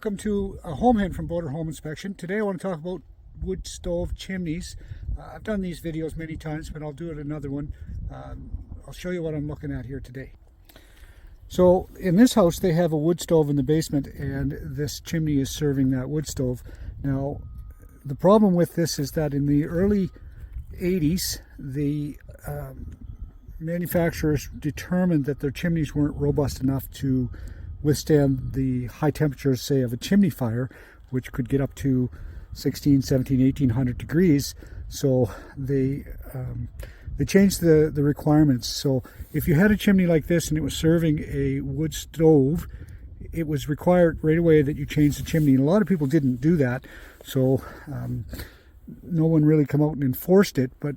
Welcome to a home hint from Border Home Inspection. Today I want to talk about wood stove chimneys. I've done these videos many times, but I'll do it another one. I'll show you what I'm looking at here today. So in this house they have a wood stove in the basement, and this chimney is serving that wood stove. Now the problem with this is that in the early 80s the manufacturers determined that their chimneys weren't robust enough to withstand the high temperatures, say, of a chimney fire, which could get up to 16, 17, 1800 degrees. So they changed the requirements. So if you had a chimney like this and it was serving a wood stove, it was required right away that you change the chimney. And a lot of people didn't do that, so no one really come out and enforced it, but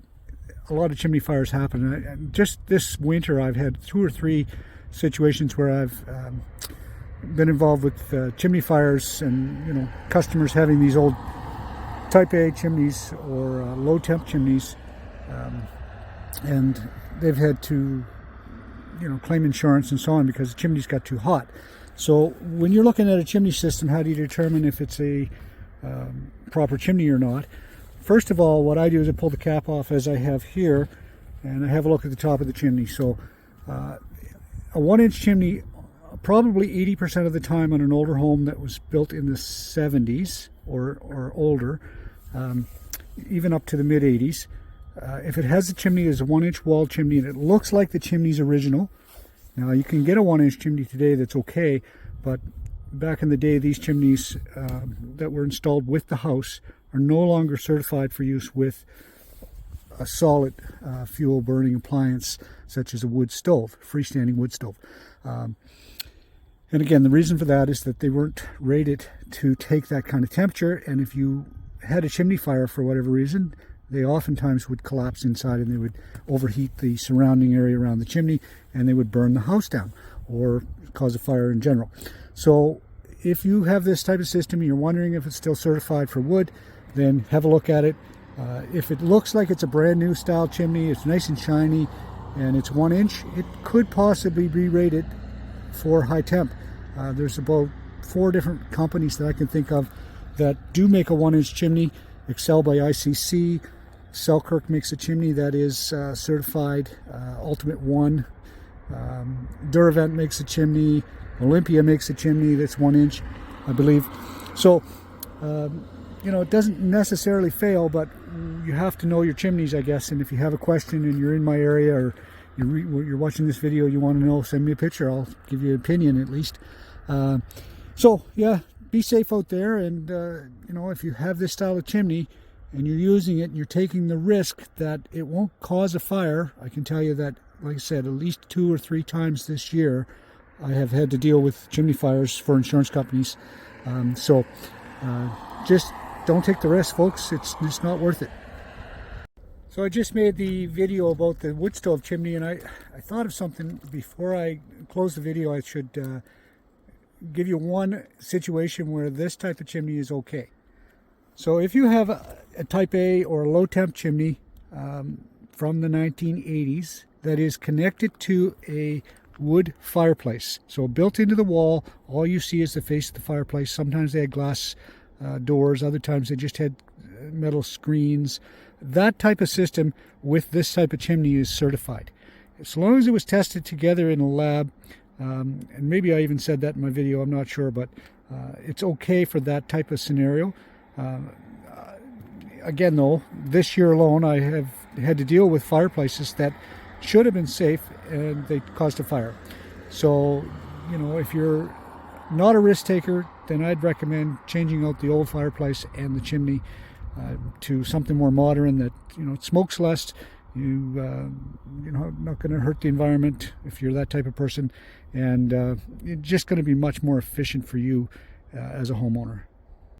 a lot of chimney fires happen. And just this winter I've had 2 or 3 situations where I've been involved with chimney fires, and customers having these old type A chimneys or low temp chimneys, and they've had to claim insurance and so on because the chimneys got too hot. So when you're looking at a chimney system, how do you determine if it's a proper chimney or not? First of all, what I do is I pull the cap off, as I have here, and I have a look at the top of the chimney. So a 1-inch chimney, probably 80% of the time on an older home that was built in the 70s or older, even up to the mid 80s, if it has a chimney as a 1-inch wall chimney and it looks like the chimney's original. Now you can get a 1-inch chimney today that's okay, but back in the day these chimneys that were installed with the house are no longer certified for use with a solid fuel burning appliance such as a wood stove, freestanding wood stove. And again, the reason for that is that they weren't rated to take that kind of temperature, and if you had a chimney fire for whatever reason, they oftentimes would collapse inside and they would overheat the surrounding area around the chimney, and they would burn the house down or cause a fire in general. So if you have this type of system and you're wondering if it's still certified for wood, then have a look at it. If it looks like it's a brand new style chimney, it's nice and shiny, and it's 1 inch, it could possibly be rated for high temp. There's about 4 different companies that I can think of that do make a 1-inch chimney. Excel by ICC, Selkirk makes a chimney that is certified Ultimate 1. Duravent makes a chimney. Olympia makes a chimney that's 1 inch, I believe. So it doesn't necessarily fail, but you have to know your chimneys, I guess. And if you have a question and you're in my area, or you're watching this video, you want to know, send me a picture. I'll give you an opinion at least. So yeah, be safe out there. And if you have this style of chimney and you're using it and you're taking the risk that it won't cause a fire, I can tell you that, like I said, at least 2 or 3 times this year I have had to deal with chimney fires for insurance companies. Just don't take the risk, folks. It's not worth it. So I just made the video about the wood stove chimney, and I thought of something. Before I close the video, I should give you one situation where this type of chimney is okay. So if you have a type A or a low temp chimney from the 1980s that is connected to a wood fireplace, so built into the wall, all you see is the face of the fireplace. Sometimes they had glass doors, other times they just had metal screens. That type of system with this type of chimney is certified. As long as it was tested together in a lab, and maybe I even said that in my video, I'm not sure, but it's okay for that type of scenario. Again though, this year alone I have had to deal with fireplaces that should have been safe and they caused a fire. So if you're not a risk taker, then I'd recommend changing out the old fireplace and the chimney to something more modern that it smokes less. You're not going to hurt the environment if you're that type of person, and it's just going to be much more efficient for you as a homeowner.